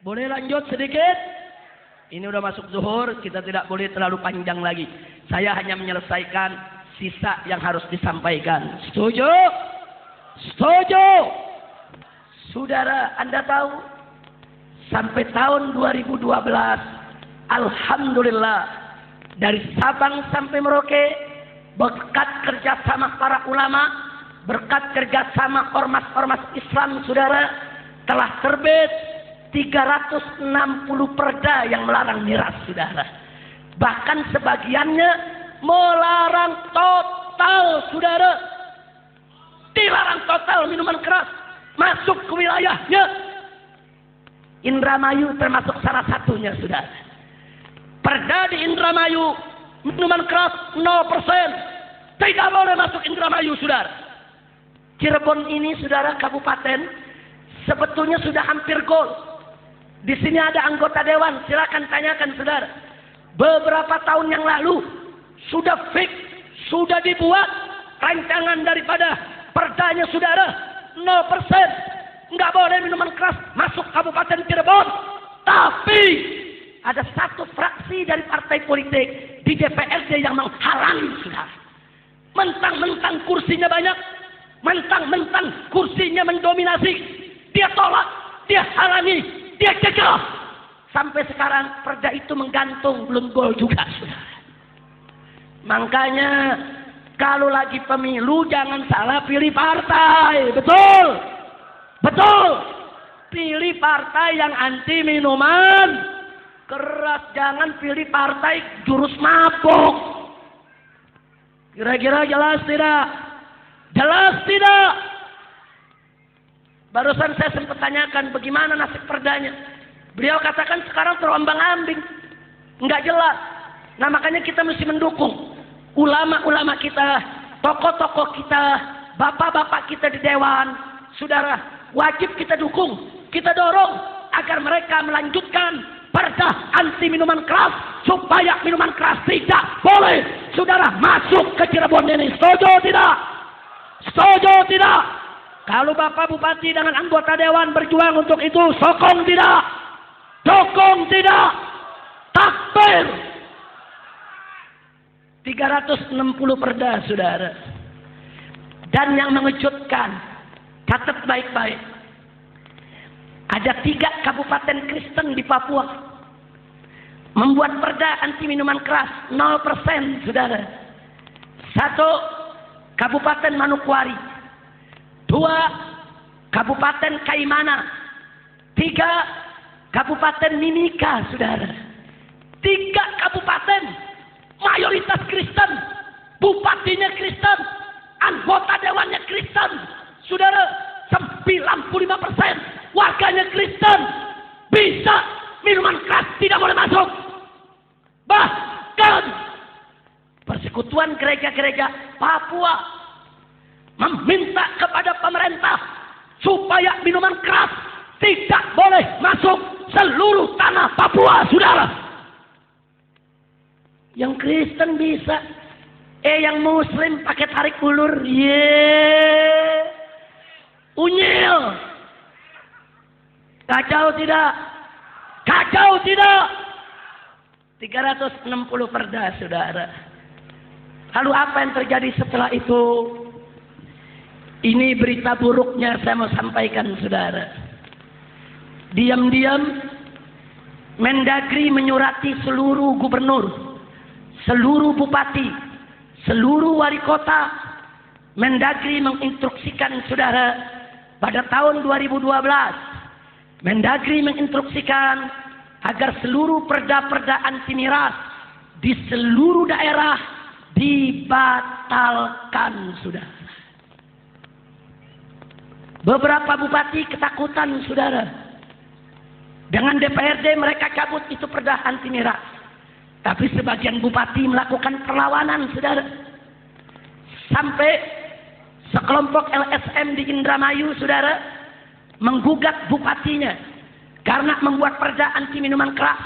Boleh lanjut sedikit? Ini udah masuk zuhur, kita tidak boleh terlalu panjang lagi. Saya hanya menyelesaikan sisa yang harus disampaikan. Setuju? Setuju? Saudara, Anda tahu? Sampai tahun 2012, alhamdulillah, dari Sabang sampai Merauke, berkat kerjasama para ulama, berkat kerjasama ormas-ormas Islam, saudara, telah terbit 360 perda yang melarang miras, saudara. Bahkan sebagiannya melarang total, saudara. Dilarang total minuman keras masuk ke wilayahnya. Indramayu termasuk salah satunya, saudara. Perda di Indramayu, minuman keras 0%. Tidak boleh masuk Indramayu, saudara. Cirebon ini, saudara, kabupaten, sebetulnya sudah hampir gol. Di sini ada anggota dewan, silakan tanyakan, saudara. Beberapa tahun yang lalu sudah fix, sudah dibuat rancangan daripada perdanya, saudara. 0%. Nggak boleh minuman keras masuk Kabupaten Cirebon. Tapi ada satu fraksi dari partai politik di DPRD yang menghalangi, saudara. Mentang-mentang kursinya banyak, mentang-mentang kursinya mendominasi, dia tolak, dia halangi, dia cegah. Sampai sekarang perda itu menggantung, belum gol juga, saudara. Makanya kalau lagi pemilu jangan salah pilih partai. Betul? Betul? Pilih partai yang anti minuman keras, jangan pilih partai jurus mabuk. Kira-kira jelas tidak? Jelas tidak? Barusan saya sempat tanyakan bagaimana nasib perdanya. Beliau katakan sekarang terombang-ambing, nggak jelas. Nah makanya kita mesti mendukung ulama-ulama kita, tokoh-tokoh kita, bapak-bapak kita di dewan, saudara. Wajib kita dukung, kita dorong agar mereka melanjutkan perda anti minuman keras supaya minuman keras tidak boleh, saudara, masuk ke Cirebon ini. Setuju tidak? Setuju tidak? Kalau Bapak Bupati dengan anggota dewan berjuang untuk itu, sokong tidak? Dukung tidak? Takbir. 360 perda, saudara. Dan yang mengejutkan, catat baik-baik, ada 3 kabupaten Kristen di Papua membuat perda anti minuman keras 0%, saudara. 1 Kabupaten Manokwari, 2 Kabupaten Kaimana, 3 Kabupaten Mimika, saudara. 3 kabupaten mayoritas Kristen, bupatinya Kristen, anggota dewannya Kristen, saudara. 95% warganya Kristen. Bisa minuman keras tidak boleh masuk. Bahkan Persekutuan Gereja-Gereja Papua meminta kepada pemerintah supaya minuman keras tidak boleh masuk seluruh tanah Papua, saudara. Yang Kristen bisa, yang Muslim pakai tarik ulur, unyil. Kacau tidak? Kacau tidak? 360 perda, saudara. Lalu apa yang terjadi setelah itu? Ini berita buruknya saya mau sampaikan, saudara. Diam-diam Mendagri menyurati seluruh gubernur, seluruh bupati, seluruh wali kota. Mendagri menginstruksikan, saudara, pada tahun 2012 Mendagri menginstruksikan agar seluruh perda-perda anti miras di seluruh daerah dibatalkan, saudara. Beberapa bupati ketakutan, saudara. Dengan DPRD mereka cabut itu perda anti miras. Tapi sebagian bupati melakukan perlawanan, saudara. Sampai sekelompok LSM di Indramayu, saudara, menggugat bupatinya karena membuat perda anti minuman keras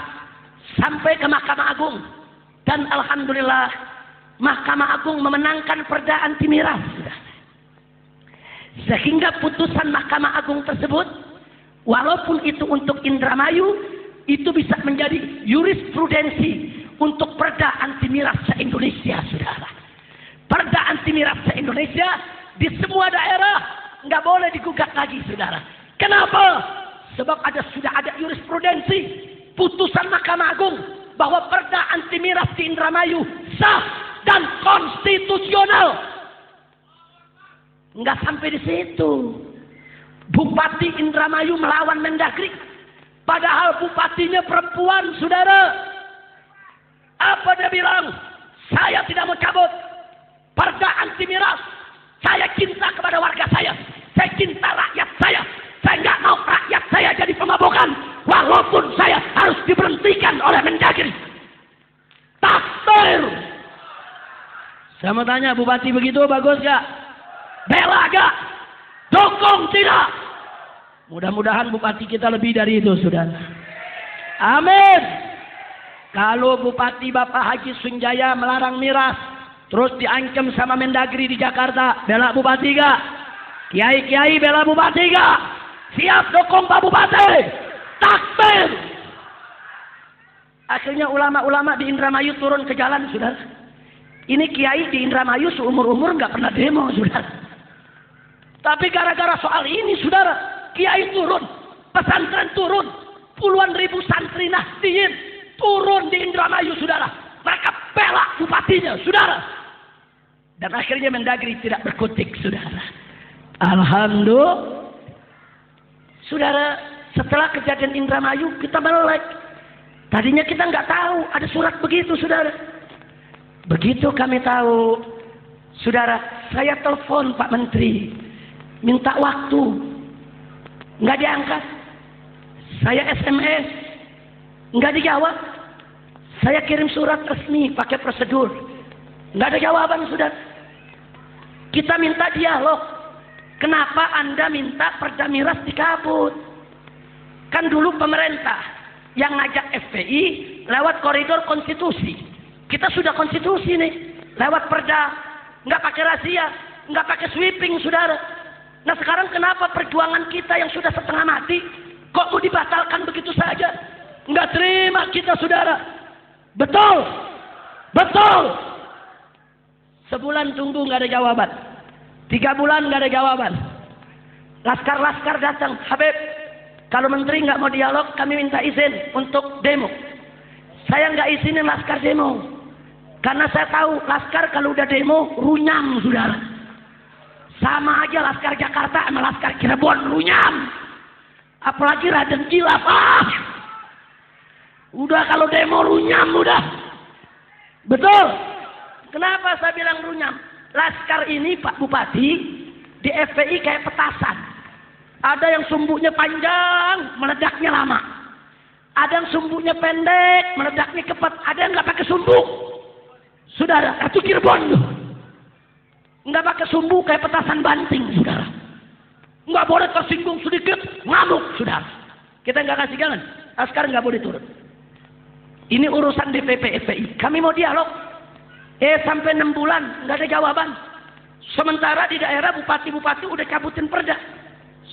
sampai ke Mahkamah Agung. Dan alhamdulillah Mahkamah Agung memenangkan perda anti miras, saudara. Sehingga putusan Mahkamah Agung tersebut Walaupun itu untuk Indramayu, itu bisa menjadi jurisprudensi untuk perda anti miras se-Indonesia, saudara. Perda anti miras se-Indonesia di semua daerah nggak boleh digugat lagi, saudara. Kenapa? Sebab sudah ada jurisprudensi putusan Mahkamah Agung bahwa perda anti miras di Indramayu sah dan konstitusional. Nggak sampai di situ. Bupati Indramayu melawan Mendagri, padahal bupatinya perempuan, saudara. Apa dia bilang? Saya tidak mau cabut perda anti miras. Saya cinta kepada warga saya. Saya cinta rakyat saya. Saya nggak mau rakyat saya jadi pemabukan, walaupun saya harus diberhentikan oleh Mendagri. Takbir. Saya mau tanya, bupati begitu bagus gak? Bela gak? Dukung tidak? Mudah-mudahan bupati kita lebih dari itu, saudara. Amin. Kalau bupati Bapak Haji Sunjaya melarang miras, terus diancam sama Mendagri di Jakarta, bela bupati gak? Kiai-kiai bela bupati gak? Siap dukung Pak Bupati. Takbir. Akhirnya ulama-ulama di Indramayu turun ke jalan, saudara. Ini kiai di Indramayu seumur-umur nggak pernah demo, saudara. Tapi gara-gara soal ini, saudara, kiai turun, pesantren turun, puluhan ribu santri Nahdliyin turun di Indramayu, saudara. Mereka bela bupatinya, saudara. Dan akhirnya Mendagri tidak berkutik, saudara. Alhamdulillah. Saudara, setelah kejadian Indramayu kita melek. Tadinya kita nggak tahu ada surat begitu, saudara. Begitu kami tahu, saudara, saya telepon Pak Menteri, minta waktu, nggak diangkat. Saya SMS, nggak dijawab. Saya kirim surat resmi pakai prosedur, nggak ada jawaban, saudara. Kita minta dialog. Kenapa Anda minta perda miras dicabut? Kan dulu pemerintah yang ngajak FPI lewat koridor konstitusi. Kita sudah konstitusi nih, lewat perda, nggak pakai rahasia, nggak pakai sweeping, saudara. Nah sekarang kenapa perjuangan kita yang sudah setengah mati kok mau dibatalkan begitu saja? Nggak terima kita, saudara. Betul, betul. Sebulan tunggu nggak ada jawaban. 3 bulan nggak ada jawaban. Laskar-laskar datang, Habib, kalau menteri nggak mau dialog, kami minta izin untuk demo. Saya nggak izinin laskar demo, karena saya tahu laskar kalau udah demo runyam, saudara. Sama aja laskar Jakarta sama laskar Cirebon runyam. Apalagi Raden Kilaf, udah kalau demo runyam udah. Betul. Kenapa saya bilang runyam? Laskar ini Pak Bupati di FPI kayak petasan. Ada yang sumbunya panjang, meledaknya lama. Ada yang sumbunya pendek, meledaknya cepat. Ada yang nggak pakai sumbu. Saudara, itu Cirebon tuh. Nggak pakai sumbu kayak petasan banting, saudara. Nggak boleh tersinggung sedikit, ngamuk, saudara. Kita nggak kasih jalan. Laskar nggak boleh turun. Ini urusan DPP FPI. Kami mau dialog. Sampai 6 bulan nggak ada jawaban. Sementara di daerah bupati-bupati udah cabutin perda.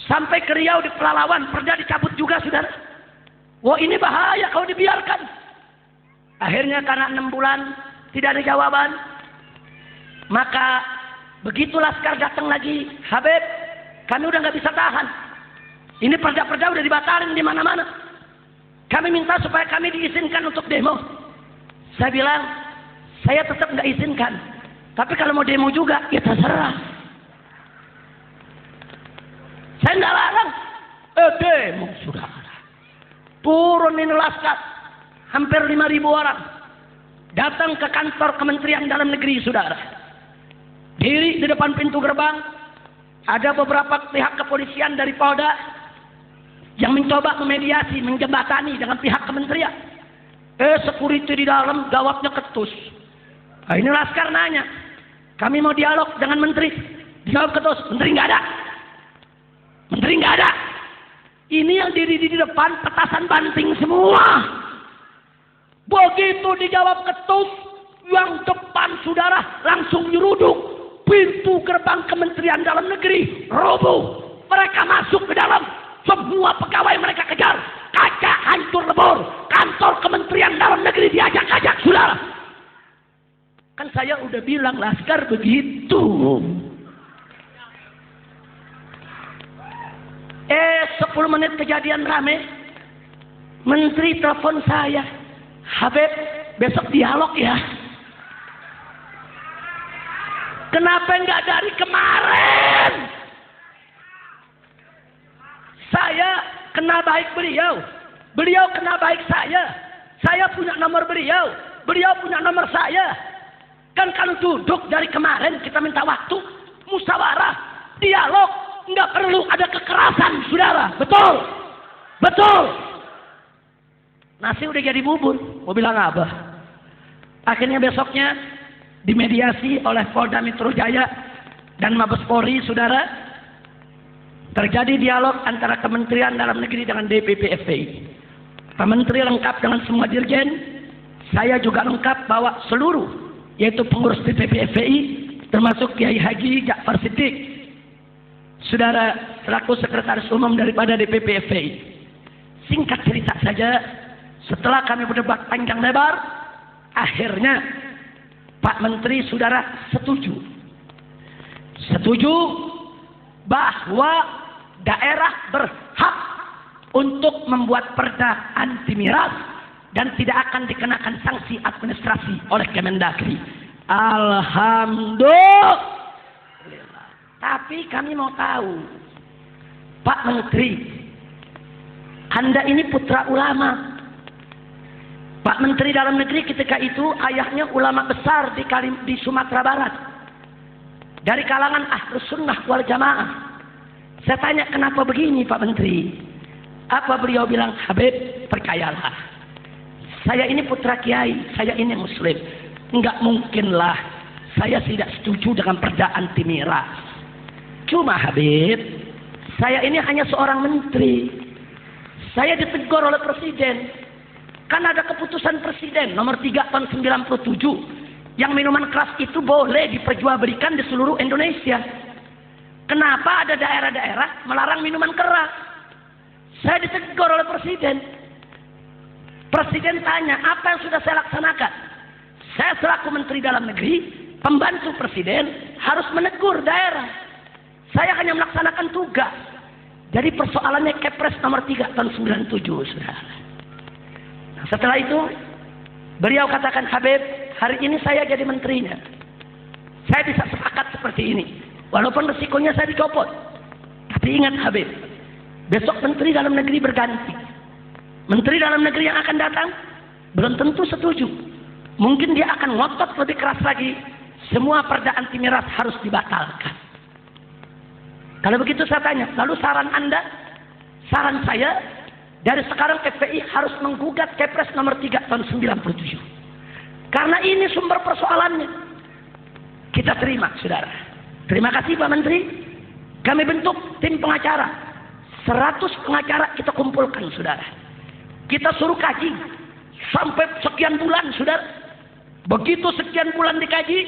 Sampai ke Riau di Pelalawan perda dicabut juga, saudara. Wah ini bahaya kalau dibiarkan. Akhirnya karena 6 bulan tidak ada jawaban, maka begitu laskar datang lagi, Habib, kami udah nggak bisa tahan. Ini perda-perda udah dibatalin di mana-mana. Kami minta supaya kami diizinkan untuk demo. Saya bilang, saya tetap nggak izinkan. Tapi kalau mau demo juga, ya terserah. Saya nggak larang. Demo, saudara. Turun ini laskar. Hampir 5.000 orang. Datang ke kantor Kementerian Dalam Negeri, saudara. Diri di depan pintu gerbang. Ada beberapa pihak kepolisian dari Polda yang mencoba memediasi, menjembatani dengan pihak kementerian. Security di dalam gawatnya ketus. Nah, ini laskar nanya, kami mau dialog dengan menteri. Dijawab ketus, menteri nggak ada. Menteri nggak ada. Ini yang diri di depan petasan banting semua. Begitu dijawab ketus, yang depan saudara langsung nyeruduk. Pintu gerbang Kementerian Dalam Negeri roboh. Mereka masuk ke dalam. Semua pegawai mereka kejar. Kaca hancur lebur. Kantor Kementerian Dalam Negeri diajak-ajak, saudara. Kan saya udah bilang Laskar begitu. 10 menit kejadian rame. Menteri telepon saya. Habib, besok dialog ya. Kenapa nggak dari kemarin? Saya kena baik beliau. Beliau kena baik saya. Saya punya nomor beliau. Beliau punya nomor saya. Kan kalau duduk dari kemarin kita minta waktu. Musyawarah. Dialog. Nggak perlu ada kekerasan, saudara. Betul. Betul. Nasi udah jadi bubur. Mau bilang apa? Akhirnya besoknya dimediasi oleh Polda Metro Jaya dan Mabes Polri, saudara. Terjadi dialog antara Kementerian Dalam Negeri dengan DPP FPI. Pak Menteri lengkap dengan semua dirjen. Saya juga lengkap bawa seluruh, yaitu pengurus DPP FPI, termasuk Kiai Haji Ja'far Siddiq, saudara, selaku sekretaris umum daripada DPP FPI. Singkat cerita saja, setelah kami berdebat panjang lebar, akhirnya Pak Menteri, saudara, setuju bahwa daerah berhak untuk membuat perda anti miras dan tidak akan dikenakan sanksi administrasi oleh Kemendagri. Alhamdulillah. Tapi kami mau tahu, Pak Menteri, Anda ini putra ulama. Pak Menteri Dalam Negeri ketika itu ayahnya ulama besar di Sumatera Barat. Dari kalangan Ahlus Sunnah wal Jamaah. Saya tanya, kenapa begini Pak Menteri? Apa beliau bilang? Habib, percayalah. Saya ini putra kiai, saya ini muslim. Enggak mungkinlah saya tidak setuju dengan perda anti miras. Cuma Habib, saya ini hanya seorang menteri. Saya ditegur oleh presiden. Kan ada keputusan presiden nomor 3 tahun 97 yang minuman keras itu boleh diperjualbelikan di seluruh Indonesia. Kenapa ada daerah-daerah melarang minuman keras? Saya ditegur oleh presiden. Presiden tanya, apa yang sudah saya laksanakan? Saya selaku Menteri Dalam Negeri, pembantu presiden, harus menegur daerah. Saya hanya melaksanakan tugas. Jadi persoalannya Kepres nomor 3 tahun 97, saudara. Nah, setelah itu, beliau katakan, Habib, hari ini saya jadi menterinya. Saya bisa sepakat seperti ini. Walaupun resikonya saya dicopot. Tapi ingat Habib, besok Menteri Dalam Negeri berganti. Menteri Dalam Negeri yang akan datang, belum tentu setuju. Mungkin dia akan ngotot lebih keras lagi. Semua perda anti miras harus dibatalkan. Kalau begitu saya tanya, lalu saran Anda? Saran saya, dari sekarang FPI harus menggugat Kepres nomor 3 tahun 97. Karena ini sumber persoalannya. Kita terima, saudara. Terima kasih Pak Menteri. Kami bentuk tim pengacara. 100 pengacara kita kumpulkan, saudara. Kita suruh kaji. Sampai sekian bulan, saudara. Begitu sekian bulan dikaji,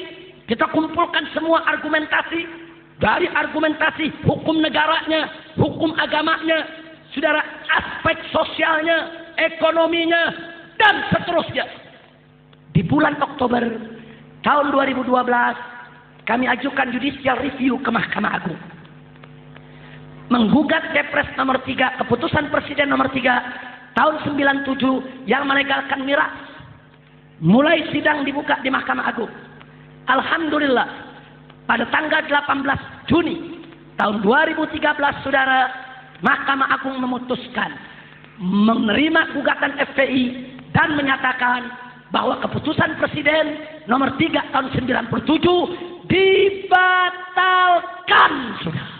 kita kumpulkan semua argumentasi. Dari argumentasi hukum negaranya, hukum agamanya, saudara, aspek sosialnya, ekonominya, dan seterusnya. Di bulan Oktober tahun 2012, kami ajukan judicial review ke Mahkamah Agung. Menggugat Kepres nomor 3, keputusan Presiden nomor 3 tahun 97 yang melegalkan miras. Mulai sidang dibuka di Mahkamah Agung. Alhamdulillah, pada tanggal 18 Juni tahun 2013, saudara, Mahkamah Agung memutuskan menerima gugatan FPI dan menyatakan bahwa keputusan Presiden nomor 3 tahun 97 dibatalkan, saudara.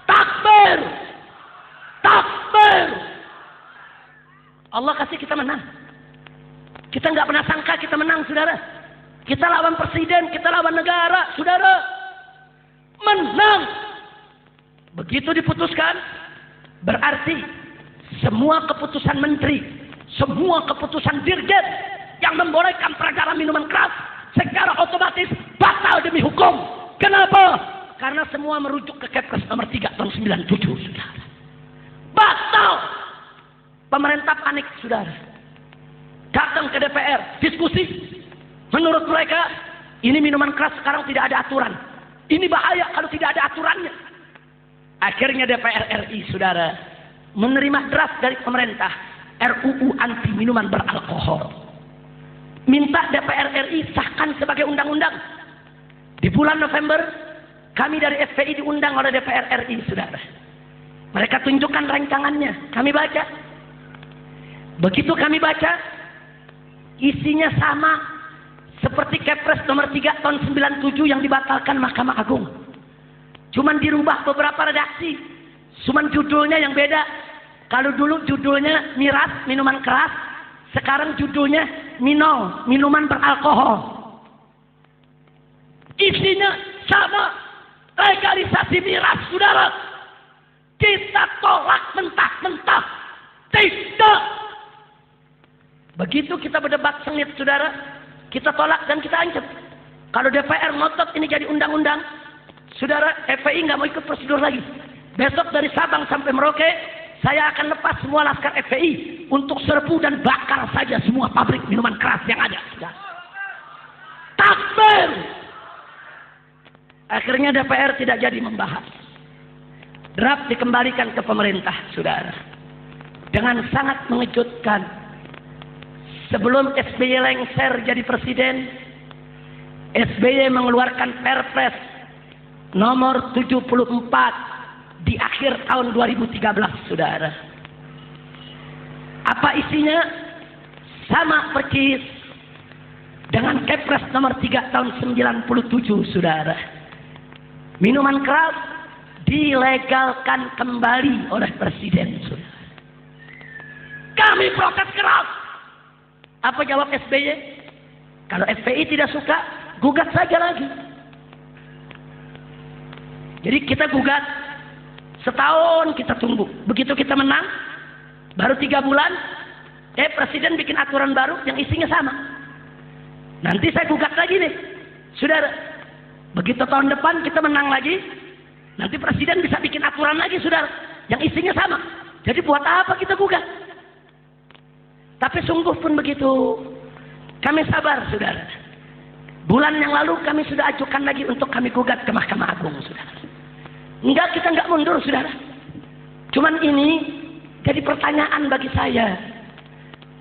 Takbir! Takbir! Allah kasih kita menang. Kita nggak pernah sangka kita menang, saudara. Kita lawan presiden, kita lawan negara, saudara. Menang. Begitu diputuskan, berarti semua keputusan menteri, semua keputusan dirjen yang membolehkan peredaran minuman keras secara otomatis batal demi hukum. Kenapa? Karena semua merujuk ke Kepres nomor 3 tahun 97, saudara. Pemerintah panik, saudara. Datang ke DPR, diskusi. Menurut mereka, ini minuman keras sekarang tidak ada aturan. Ini bahaya kalau tidak ada aturannya. Akhirnya DPR RI, saudara, menerima draft dari pemerintah RUU anti minuman beralkohol. Minta DPR RI sahkan sebagai undang-undang. Di bulan November, kami dari FPI diundang oleh DPR RI, saudara. Mereka tunjukkan rancangannya. Kami baca. Begitu kami baca, isinya sama seperti Kepres nomor 3 tahun 97 yang dibatalkan Mahkamah Agung. Cuman dirubah beberapa redaksi. Cuman judulnya yang beda. Kalau dulu judulnya miras, minuman keras. Sekarang judulnya minol, minuman beralkohol. Isinya sama. Legalisasi miras, saudara. Kita tolak mentah-mentah. Tidak. Begitu kita berdebat sengit, saudara. Kita tolak dan kita ancam. Kalau DPR ngotot ini jadi undang-undang, saudara, FPI nggak mau ikut prosedur lagi. Besok dari Sabang sampai Merauke, saya akan lepas semua laskar FPI untuk serbu dan bakar saja semua pabrik minuman keras yang ada. Takbir! Akhirnya DPR tidak jadi membahas. Draft dikembalikan ke pemerintah, saudara. Dengan sangat mengejutkan. Sebelum SBY lengser jadi presiden, SBY mengeluarkan Perpres nomor 74 di akhir tahun 2013, saudara. Apa isinya? Sama persis dengan Kepres nomor 3 tahun 97, saudara. Minuman keras dilegalkan kembali oleh presiden, saudara. Kami protes keras. Apa jawab SBY? Kalau FPI tidak suka, gugat saja lagi. Jadi kita gugat. Setahun kita tunggu. Begitu kita menang, baru 3 bulan, presiden bikin aturan baru yang isinya sama. Nanti saya gugat lagi nih, saudara. Begitu tahun depan kita menang lagi, nanti presiden bisa bikin aturan lagi, saudara, yang isinya sama. Jadi buat apa kita gugat? Tapi sungguh pun begitu. Kami sabar, saudara. Bulan yang lalu kami sudah ajukan lagi untuk kami gugat ke Mahkamah Agung, saudara. Enggak, kita enggak mundur, saudara. Cuman ini jadi pertanyaan bagi saya.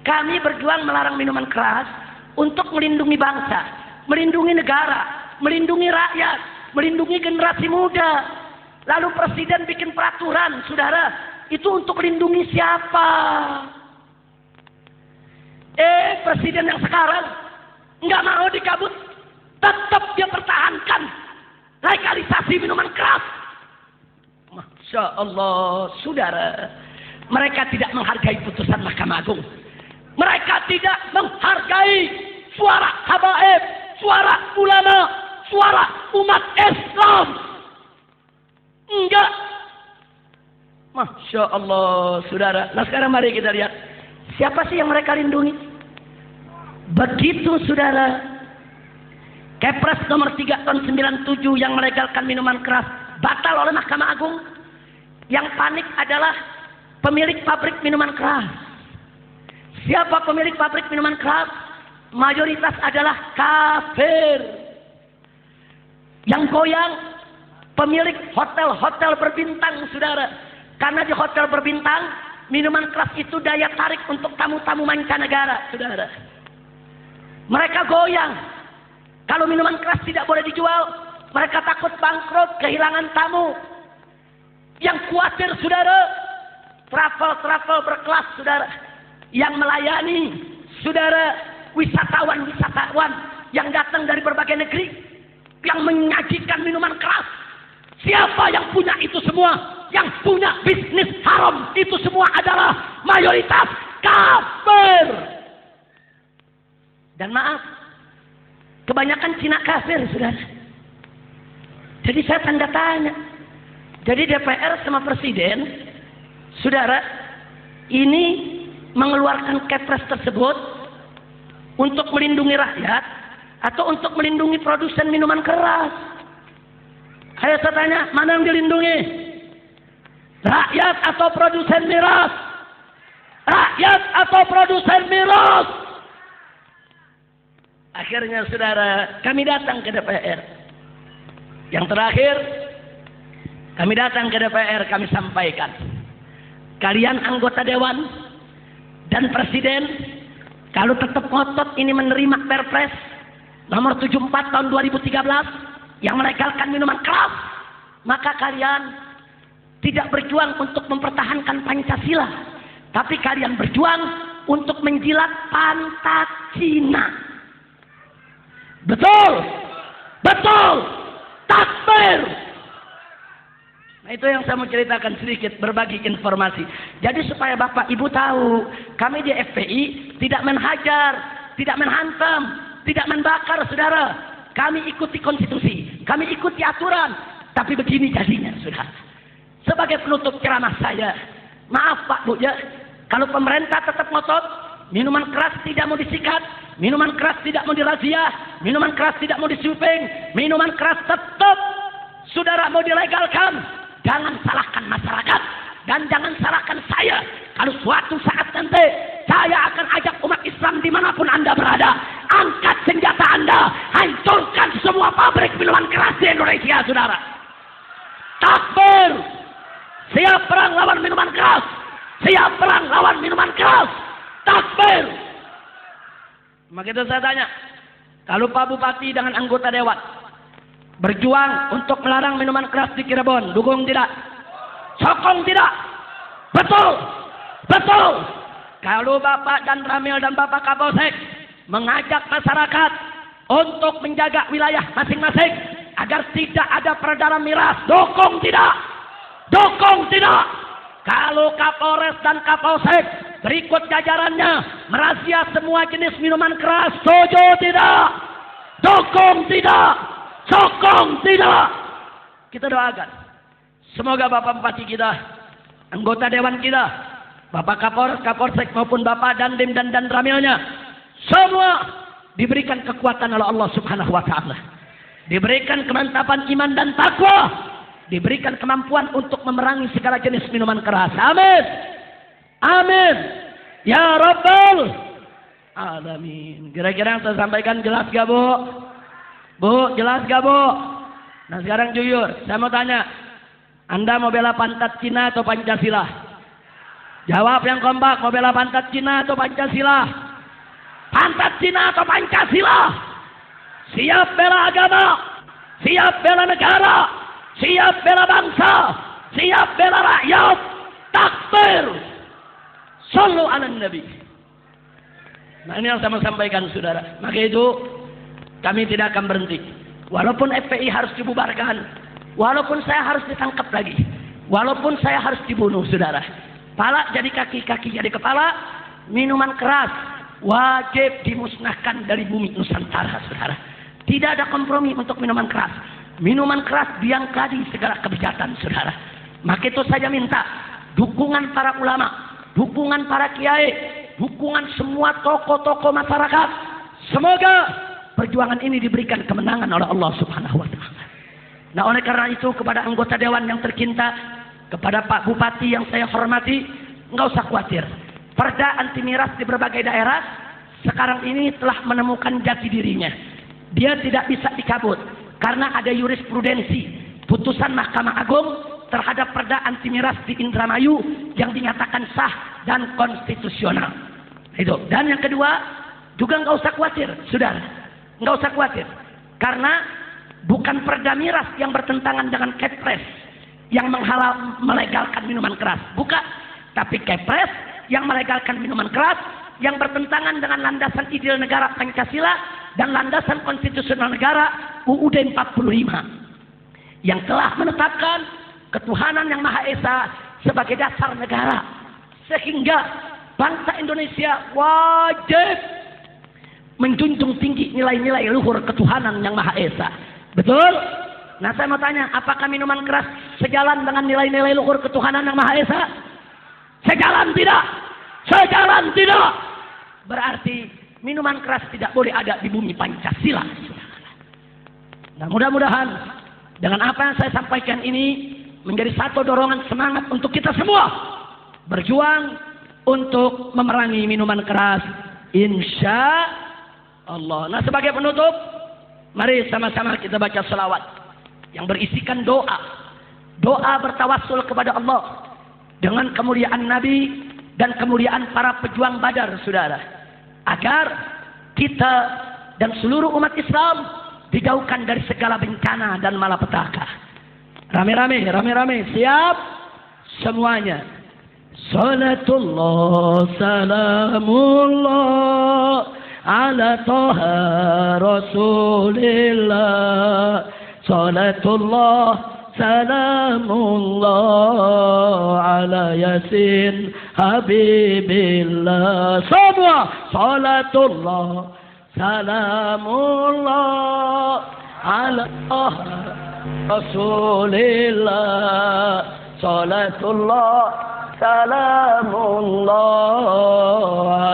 Kami berjuang melarang minuman keras untuk melindungi bangsa, melindungi negara, melindungi rakyat, melindungi generasi muda. Lalu presiden bikin peraturan, saudara, itu untuk melindungi siapa? Presiden yang sekarang nggak mau dicabut, tetap dia pertahankan legalisasi minuman keras. Masya Allah, saudara, mereka tidak menghargai putusan Mahkamah Agung. Mereka tidak menghargai suara habaib, suara ulama, suara umat Islam. Enggak. Masya Allah, saudara. Nah sekarang mari kita lihat, siapa sih yang mereka lindungi? Begitu, saudara, Kepres nomor 3 tahun 97 yang melegalkan minuman keras batal oleh Mahkamah Agung. Yang panik adalah pemilik pabrik minuman keras. Siapa pemilik pabrik minuman keras? Mayoritas adalah kafir. Yang goyang pemilik hotel-hotel berbintang, saudara. Karena di hotel berbintang, minuman keras itu daya tarik untuk tamu-tamu mancanegara, saudara. Mereka goyang. Kalau minuman keras tidak boleh dijual, mereka takut bangkrut, kehilangan tamu. Yang khawatir, saudara, travel berkelas, saudara, yang melayani, saudara, wisatawan yang datang dari berbagai negeri, yang menyajikan minuman keras. Siapa yang punya itu semua? Yang punya bisnis haram itu semua adalah mayoritas kafir. Dan maaf, kebanyakan Cina kafir, saudara. Jadi saya tanda tanya. Jadi DPR sama presiden, saudara, ini mengeluarkan Kepres tersebut untuk melindungi rakyat atau untuk melindungi produsen minuman keras? Saya tanya, mana yang dilindungi? Rakyat atau produsen miras? rakyat atau produsen miras. Akhirnya saudara, kami datang ke DPR. Yang terakhir, kami datang ke DPR, kami sampaikan, kalian anggota dewan dan presiden, kalau tetap ngotot ini menerima Perpres nomor 74 tahun 2013 yang melegalkan minuman keras, maka kalian tidak berjuang untuk mempertahankan Pancasila, tapi kalian berjuang untuk menjilat pantat Cina. Betul, betul, takbir. Nah, itu yang saya mau ceritakan sedikit, berbagi informasi. Jadi supaya Bapak Ibu tahu, kami di FPI tidak menhajar, tidak menhantam, tidak membakar saudara. Kami ikuti konstitusi, kami ikuti aturan. Tapi begini jadinya saudara. Sebagai penutup ceramah saya, maaf Pak Bu ya, kalau pemerintah tetap ngotot, minuman keras tidak mau disikat, minuman keras tidak mau dirazia, minuman keras tidak mau disuping, minuman keras tetap saudara mau dilegalkan. Jangan salahkan masyarakat dan jangan salahkan saya. Kalau suatu saat nanti saya akan ajak umat Islam dimanapun Anda berada, angkat senjata Anda, hancurkan semua pabrik minuman keras di Indonesia, saudara. Takbir! Siap perang lawan minuman keras, siap perang lawan minuman keras. Takbir! Maka itu saya tanya, kalau Pak Bupati dengan anggota dewan berjuang untuk melarang minuman keras di Cirebon, dukung tidak? Sokong tidak? Betul, betul. Kalau Bapak dan Ramil dan Bapak Kapolsek mengajak masyarakat untuk menjaga wilayah masing-masing agar tidak ada peredaran miras, dukung tidak? Dukung tidak? Kalau Kapolres dan Kapolsek berikut jajarannya merazia semua jenis minuman keras, setuju tidak? Dukung tidak? Sokong tidak? Kita doakan semoga Bapak Bupati kita, anggota dewan kita, Bapak Kapolres, Kapolsek maupun Bapak Dandim dan Ramilnya, semua diberikan kekuatan oleh Allah Subhanahu wa taala. Diberikan kemantapan iman dan takwa, diberikan kemampuan untuk memerangi segala jenis minuman keras. Amin. Amin. Ya Rabbal Alamin. Kira-kira yang saya sampaikan jelas gak Bu? Bu, jelas gak Bu? Nah sekarang jujur, saya mau tanya, Anda mau bela pantat Cina atau Pancasila? Jawab yang kompak, mau bela pantat Cina atau Pancasila? Pantat Cina atau Pancasila? Siap bela agama, siap bela negara, siap bela bangsa, siap bela rakyat. Takbir! Sallu ala Nabi. Nah ini yang saya mau sampaikan saudara. Maka itu kami tidak akan berhenti. Walaupun FPI harus dibubarkan, walaupun saya harus ditangkap lagi, walaupun saya harus dibunuh saudara. Pala jadi kaki, kaki jadi kepala. Minuman keras wajib dimusnahkan dari bumi Nusantara saudara. Tidak ada kompromi untuk minuman keras. Minuman keras biangkadi segala kebijatan saudara. Maka itu saya minta dukungan para ulama, dukungan para kiai, dukungan semua tokoh-tokoh masyarakat. Semoga perjuangan ini diberikan kemenangan oleh Allah Subhanahu wa taala. Nah, oleh karena itu kepada anggota dewan yang tercinta, kepada Pak Bupati yang saya hormati, enggak usah khawatir. Perda anti miras di berbagai daerah sekarang ini telah menemukan jati dirinya. Dia tidak bisa dicabut karena ada jurisprudensi putusan Mahkamah Agung terhadap perda anti miras di Indramayu yang dinyatakan sah dan konstitusional. Itu. Dan yang kedua, juga enggak usah khawatir, saudara. Enggak usah khawatir. Karena bukan perda miras yang bertentangan dengan Kepres yang melegalkan minuman keras. Bukan. Tapi Kepres yang melegalkan minuman keras yang bertentangan dengan landasan ideal negara Pancasila dan landasan konstitusional negara UUD 45 yang telah menetapkan ketuhanan yang Maha Esa sebagai dasar negara. Sehingga bangsa Indonesia wajib menjunjung tinggi nilai-nilai luhur ketuhanan yang Maha Esa. Betul? Nah saya mau tanya, apakah minuman keras sejalan dengan nilai-nilai luhur ketuhanan yang Maha Esa? Sejalan tidak? Sejalan tidak? Berarti minuman keras tidak boleh ada di bumi Pancasila. Nah mudah-mudahan dengan apa yang saya sampaikan ini menjadi satu dorongan semangat untuk kita semua berjuang untuk memerangi minuman keras, insya Allah. Nah, sebagai penutup, mari sama-sama kita baca selawat yang berisikan doa. Doa bertawassul kepada Allah dengan kemuliaan Nabi dan kemuliaan para pejuang Badar, saudara. Agar kita dan seluruh umat Islam dijauhkan dari segala bencana dan malapetaka. Rame-rame, siap semuanya. Salatullah salamullah ala taha rasulillah. Salatullah salamullah ala yasin habibillah. Semua salatullah salamullah ala taha rasulillah. Salatullah salamullah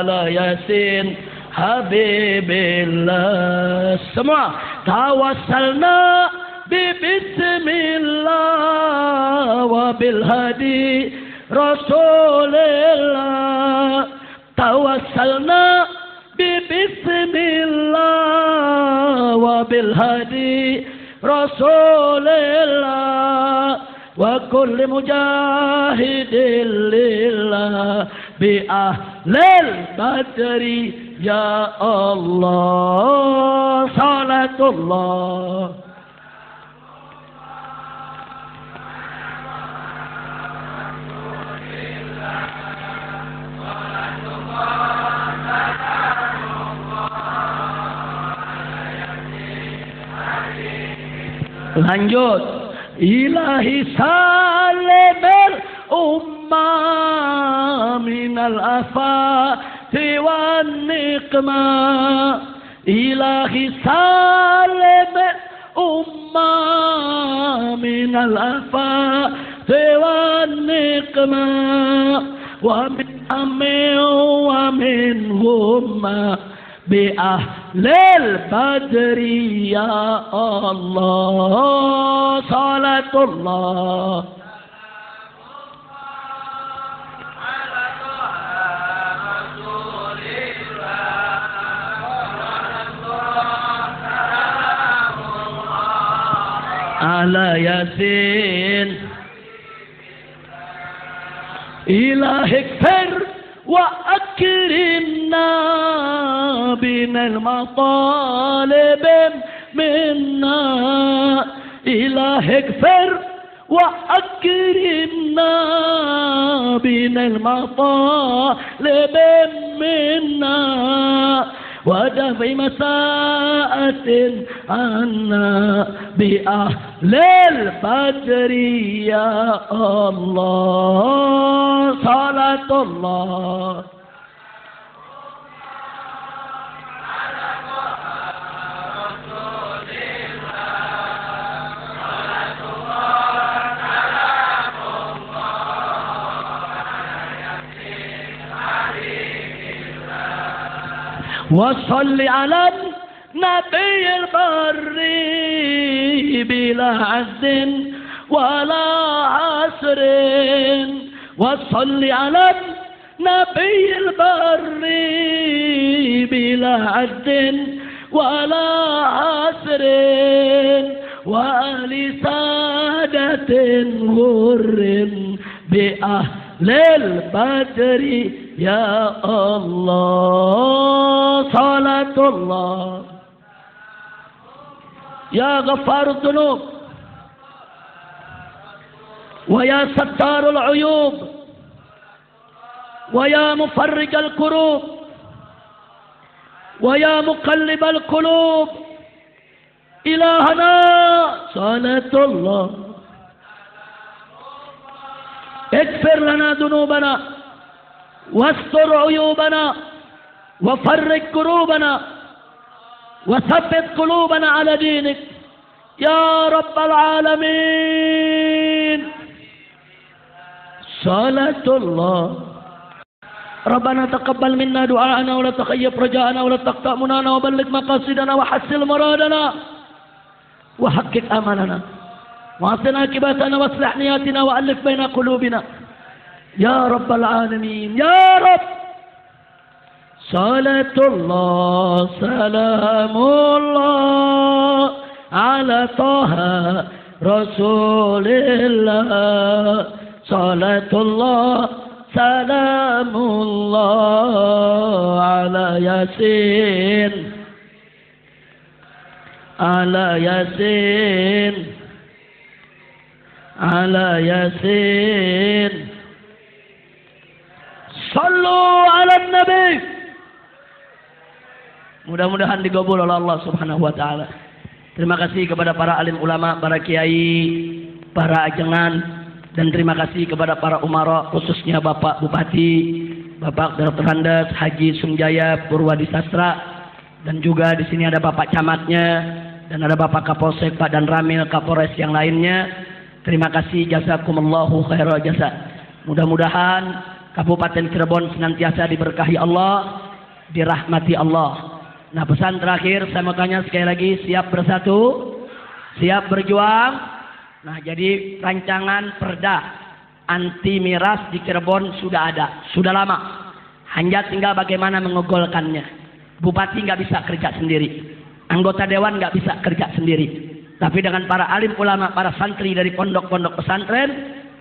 ala yasin habibillah. Semua tawassalna bismillah wa bil hadi rasulillah. Tawassalna bismillah wa bil hadi rasulillah. Wa kulli mujahidin lillah bi ahlil badri ya Allah. Salatullah lanjut. Ilahi salimil ummah minal afati wan niqmah. Ilahi salimil ummah minal afati wan niqmah. Wa min amin wa min humma bi ahlil badri ya Allah. Salatullah ala yasin. Ilahik fir wa akrimna binal matalib minna. Ilahik fir wa akrimna binal matalib minna. ودفع مساءة عنا بأهل البدر يا الله. صلاة الله وصل على النبي البر بلا عز ولا عسر. وصل على النبي البر بلا عز ولا عسر. وآل سادة غر بأهل البدر يا الله. صلاة الله يا غفار الذنوب ويا ستار العيوب ويا مفرج الكروب ويا مقلب القلوب إلهنا. صلاة الله اغفر لنا ذنوبنا واستر عيوبنا وفرج كروبنا وثبت قلوبنا على دينك يا رب العالمين. صلاة الله ربنا تقبل منا دعاءنا ولا تخيب رجاءنا ولا تقطع منانا وبلغ مقاصدنا وحسن مرادنا وحقق آمالنا واصلنا عاقبتنا واصلح نياتنا وألف بين قلوبنا Ya Rabbal Alamin. Ya Rabb. Salatullah salamullah ala Taha Rasulillah. Salatullah salamullah ala Yasin. Ala Yasin. Ala Yasin. Sallu ala Nabi. Mudah-mudahan dikabul oleh Allah Subhanahu wa taala. Terima kasih kepada para alim ulama, para kiai, para ajengan, dan terima kasih kepada para umara, khususnya Bapak Bupati, Bapak Dr. Andes Haji Sunjaya Purwadi Sastra, dan juga di sini ada Bapak Camatnya, dan ada Bapak Kapolsek Pak dan Ramil Kapolres yang lainnya. Terima kasih, jazakumullahu khairal jasa. Mudah-mudahan Kabupaten Cirebon senantiasa diberkahi Allah, dirahmati Allah. Nah, pesan terakhir saya mau tanya sekali lagi, siap bersatu, siap berjuang. Nah, jadi rancangan perda anti miras di Cirebon sudah ada, sudah lama. Hanya tinggal bagaimana mengogolkannya. Bupati nggak bisa kerja sendiri, anggota dewan nggak bisa kerja sendiri. Tapi dengan para alim ulama, para santri dari pondok-pondok pesantren,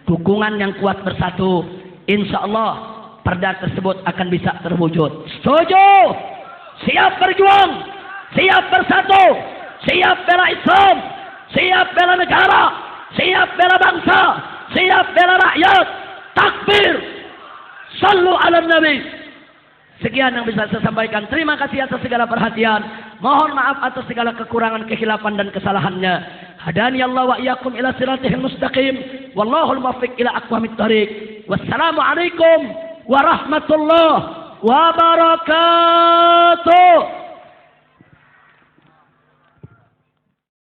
dukungan yang kuat bersatu, insya Allah perda tersebut akan bisa terwujud. Setuju? Siap berjuang, siap bersatu, siap bela Islam, siap bela negara, siap bela bangsa, siap bela rakyat. Takbir. Sallu ala Nabi. Sekian yang bisa saya sampaikan. Terima kasih atas segala perhatian. Mohon maaf atas segala kekurangan, kekhilafan dan kesalahannya. Hadani Allah wa iyyakum ila siratihil mustaqim. Wallahul muwaffiq ila aqwamit thariq. Wassalamualaikum warahmatullahi wabarakatuh.